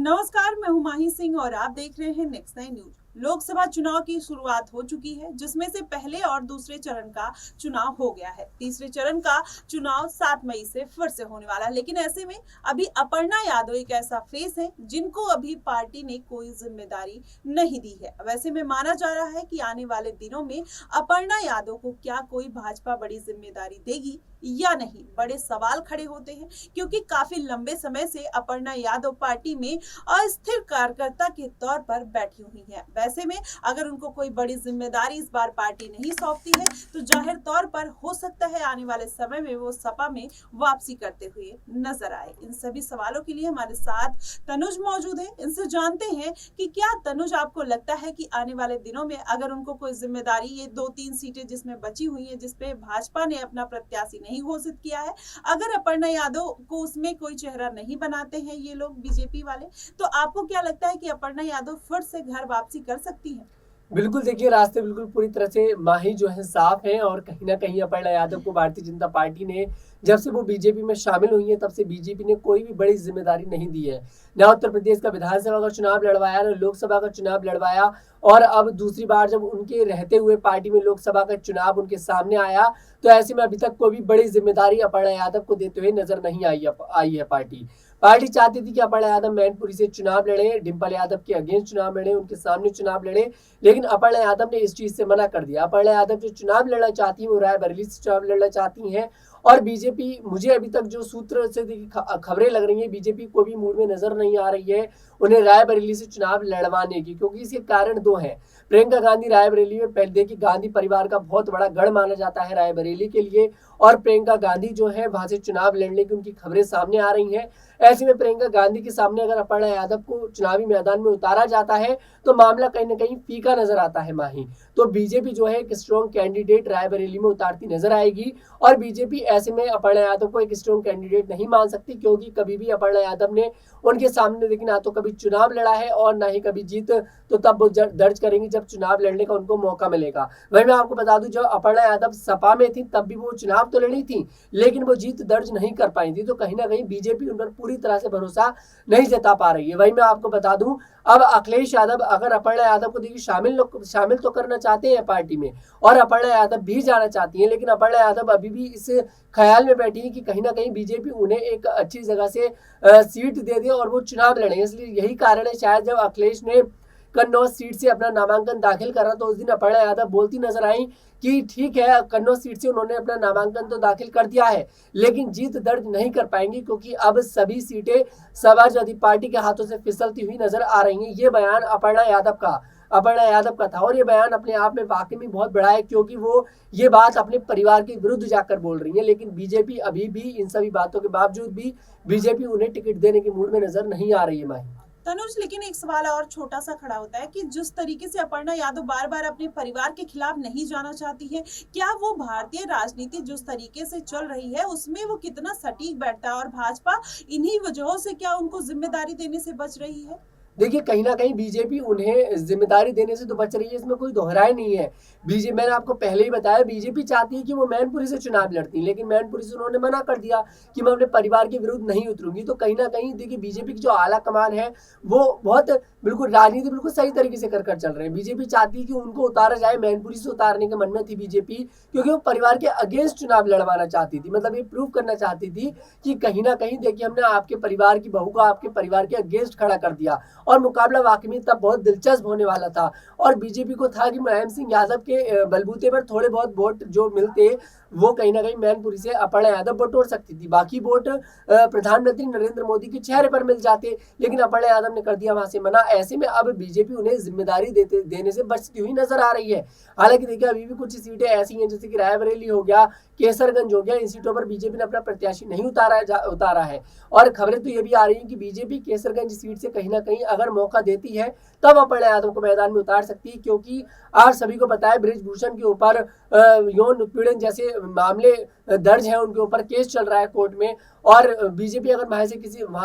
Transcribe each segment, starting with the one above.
नमस्कार, मैं हूं माही सिंह और आप देख रहे हैं नेक्स्ट 9 न्यूज। लोकसभा चुनाव की शुरुआत हो चुकी है, जिसमें से पहले और दूसरे चरण का चुनाव हो गया है। तीसरे चरण का चुनाव 7 मई से फिर से होने वाला है, लेकिन ऐसे में अभी अपर्णा यादव एक ऐसा फेस है जिनको अभी पार्टी ने कोई जिम्मेदारी नहीं दी है। वैसे में माना जा रहा है कि आने वाले दिनों में अपर्णा यादव को क्या कोई भाजपा बड़ी जिम्मेदारी देगी या नहीं, बड़े सवाल खड़े होते हैं, क्योंकि काफी लंबे समय से अपर्णा यादव पार्टी में अस्थिर कार्यकर्ता के तौर पर बैठी हुई है। वैसे में अगर उनको कोई बड़ी जिम्मेदारी इस बार पार्टी नहीं सौंपती है तो जाहिर तौर पर हो सकता है आने वाले समय में वो सपा में वापसी करते हुए नजर आए। इन सभी सवालों के लिए हमारे साथ तनुज मौजूद है। इनसे जानते हैं कि क्या तनुज, आपको लगता है कि आने वाले दिनों में अगर उनको कोई जिम्मेदारी, ये 2-3 सीटें जिसमें बची हुई है जिसपे भाजपा ने अपना प्रत्याशी नहीं घोषित किया है, अगर अपर्णा यादव को उसमें कोई चेहरा नहीं बनाते हैं ये लोग बीजेपी वाले, तो आपको क्या लगता है कि अपर्णा यादव फिर से घर वापसी कर सकती है? बिल्कुल, देखिए रास्ते बिल्कुल पूरी तरह से माही जो है साफ है और कहीं ना कहीं अपर्णा यादव को भारतीय जनता पार्टी ने जब से वो बीजेपी में शामिल हुई है तब से बीजेपी ने कोई भी बड़ी जिम्मेदारी नहीं दी है। ना उत्तर प्रदेश का विधानसभा का चुनाव लड़वाया, ना लोकसभा का चुनाव लड़वाया, और अब दूसरी बार जब उनके रहते हुए पार्टी में लोकसभा का चुनाव उनके सामने आया तो ऐसे में अभी तक कोई भी बड़ी जिम्मेदारी अपर्णा यादव को देते हुए नजर नहीं आई है। पार्टी चाहती थी कि अपर्णा यादव मैनपुरी से चुनाव लड़े, डिंपल यादव के अगेंस्ट चुनाव लड़े, उनके सामने चुनाव लड़े, लेकिन अपर्णा यादव ने इस चीज से मना कर दिया। अपर्णा यादव जो चुनाव लड़ना चाहती है वो रायबरेली से चुनाव लड़ना चाहती हैं, और बीजेपी, मुझे अभी तक जो सूत्र से खबरें लग रही हैं, बीजेपी को भी मूड में नजर नहीं आ रही है उन्हें रायबरेली से चुनाव लड़वाने की, क्योंकि इसके कारण दो हैं। प्रियंका गांधी रायबरेली में, पहले देखिए गांधी परिवार का बहुत बड़ा गढ़ माना जाता है रायबरेली के लिए, और प्रियंका गांधी जो है वहां से चुनाव लड़ने की उनकी खबरें सामने आ रही हैं। ऐसे में प्रियंका गांधी के सामने अगर अपर्णा यादव को चुनावी मैदान में उतारा जाता है तो मामला कहीं ना कहीं फीका नजर आता है माही। तो बीजेपी जो है एक स्ट्रॉन्ग कैंडिडेट रायबरेली में उतारती नजर आएगी, और बीजेपी ऐसे में अपर्णा यादव को एक स्ट्रॉन्ग कैंडिडेट नहीं मान सकती, क्योंकि कभी भी अपर्णा यादव ने उनके सामने देखिए ना तो कभी चुनाव लड़ा है और ना ही कभी जीत तो तब वो दर्ज करेंगी जब चुनाव लड़ने का उनको मौका मिलेगा। वही मैं आपको बता दूं, जब अपर्णा यादव सपा में थी तब भी वो चुनाव तो लड़ी थी लेकिन वो जीत दर्ज नहीं कर पाई थी, तो कहीं ना कहीं बीजेपी उन पर पूरी तरह से भरोसा नहीं जता पा रही है। वही मैं आपको बता दूं, अब अखिलेश यादव अगर अपर्णा यादव को देखिए शामिल तो करना चाहते हैं पार्टी में, और अपर्णा यादव भी जाना चाहती है, लेकिन अपर्णा यादव अभी भी इस ख्याल में बैठी है कि कहीं ना कहीं बीजेपी उन्हें एक अच्छी जगह से सीट दे दे और वो चुनाव लड़े। इसलिए यही कारण है शायद जब अखिलेश ने कन्नौज सीट से अपना नामांकन दाखिल करा तो उस दिन अपर्णा यादव बोलती नजर आई कि ठीक है, कन्नौज सीट से उन्होंने अपना नामांकन तो दाखिल कर दिया है लेकिन जीत दर्ज नहीं कर पाएंगी, क्योंकि अब सभी सीटें समाजवादी पार्टी के हाथों से फिसलती हुई नजर आ रही हैं। ये बयान अपर्णा यादव का था, और ये बयान अपने आप में वाकई में बहुत बड़ा है, क्योंकि वो ये बात अपने परिवार के विरुद्ध जाकर बोल रही है। लेकिन बीजेपी अभी भी इन सभी बातों के बावजूद भी बीजेपी उन्हें टिकट देने के मूड में नजर नहीं आ रही है माही। तनुज, लेकिन एक सवाल और छोटा सा खड़ा होता है कि जिस तरीके से अपर्णा यादव बार बार अपने परिवार के खिलाफ नहीं जाना चाहती है, क्या वो भारतीय राजनीति जिस तरीके से चल रही है उसमें वो कितना सटीक बैठता है, और भाजपा इन्हीं वजहों से क्या उनको जिम्मेदारी देने से बच रही है? देखिए कहीं ना कहीं बीजेपी उन्हें जिम्मेदारी देने से तो बच रही है, इसमें कोई दोहराई नहीं है। मैंने आपको पहले ही बताया, बीजेपी चाहती है कि वो मैनपुरी से चुनाव लड़ती, लेकिन मैनपुरी से उन्होंने मना कर दिया कि मैं अपने परिवार के विरुद्ध नहीं उतरूंगी। तो कहीं ना कहीं देखिए बीजेपी की जो आला कमान है वो बहुत बिल्कुल राजनीति बिल्कुल सही तरीके से कर चल रहे हैं। बीजेपी चाहती है कि उनको उतारा जाए, मैनपुरी से उतारने के मन में थी बीजेपी, क्योंकि वो परिवार के अगेंस्ट चुनाव लड़वाना चाहती थी, मतलब ये प्रूव करना चाहती थी कि कहीं ना कहीं देखिए हमने आपके परिवार की बहू को आपके परिवार के अगेंस्ट खड़ा कर दिया, और मुकाबला वाकई में तब बहुत दिलचस्प होने वाला था। और बीजेपी को था कि मुलायम सिंह यादव के बलबूते पर थोड़े बहुत वोट जो मिलते वो कहीं ना कहीं मैनपुरी से अपर्णा यादव बटोर सकती थी, बाकी वोट प्रधानमंत्री नरेंद्र मोदी के चेहरे पर मिल जाते, लेकिन अपर्णा यादव ने कर दिया वहां से मना। ऐसे में अब बीजेपी उन्हें जिम्मेदारी देने से बचती हुई नजर आ रही है। हालांकि देखिए अभी भी कुछ सीटें ऐसी हैं जैसे कि रायबरेली हो गया, केसरगंज हो गया, इन सीटों पर बीजेपी ने अपना प्रत्याशी नहीं उतारा है, और खबरें तो ये भी आ रही हैं कि बीजेपी केसरगंज सीट से कहीं ना कहीं अगर मौका देती है तब अपर्णा यादव को मैदान में उतार सकती है, क्योंकि आप सभी को पता है ब्रिजभूषण के ऊपर यौन उत्पीड़न जैसे मामले दर्ज है, उनके ऊपर केस चल रहा है कोर्ट में, और बीजेपी अगर वहां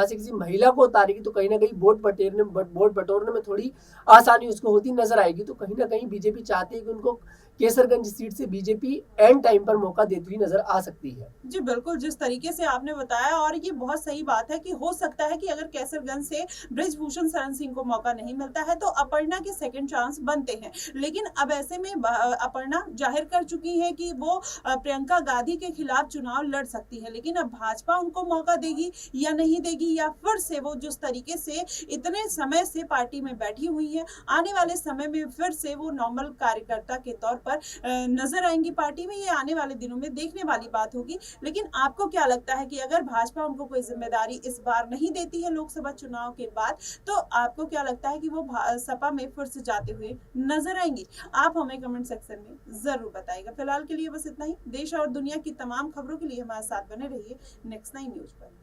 से किसी महिला को उतारेगी तो कहीं ना कहीं वोट बटोरने में थोड़ी आसानी उसको होती नजर आएगी। तो कहीं ना कहीं बीजेपी चाहती है कि उनको केसरगंज सीट से बीजेपी एंड टाइम पर मौका देती हुई नजर आ सकती है। जी बिल्कुल, जिस तरीके से आपने बताया, और ये बहुत सही बात है कि हो सकता है कि अगर कैसरगंज से बृजभूषण शरण सिंह को मौका नहीं मिलता है तो अपर्णा के सेकंड चांस बनते हैं। लेकिन अब ऐसे में अपर्णा जाहिर कर चुकी है कि वो प्रियंका गांधी के खिलाफ चुनाव लड़ सकती है, लेकिन अब भाजपा उनको मौका देगी या नहीं देगी, या फिर से वो जिस तरीके से इतने समय से पार्टी में बैठी हुई है, आने वाले समय में फिर से वो नॉर्मल कार्यकर्ता के तौर पर नजर आएंगी पार्टी में, ये आने वाले दिनों में देखने वाली बात होगी। लेकिन आपको क्या लगता है कि अगर भाजपा उनको कोई जिम्मेदारी इस बार नहीं देती है लोकसभा चुनाव के बाद, तो आपको क्या लगता है कि वो सपा में फिर से जाते हुए नजर आएंगी? आप हमें कमेंट सेक्शन में जरूर बताइएगा। फिलहाल के लिए बस इतना ही। देश और दुनिया की तमाम खबरों के लिए हमारे साथ बने रहिए नेक्स्ट 9 न्यूज पर।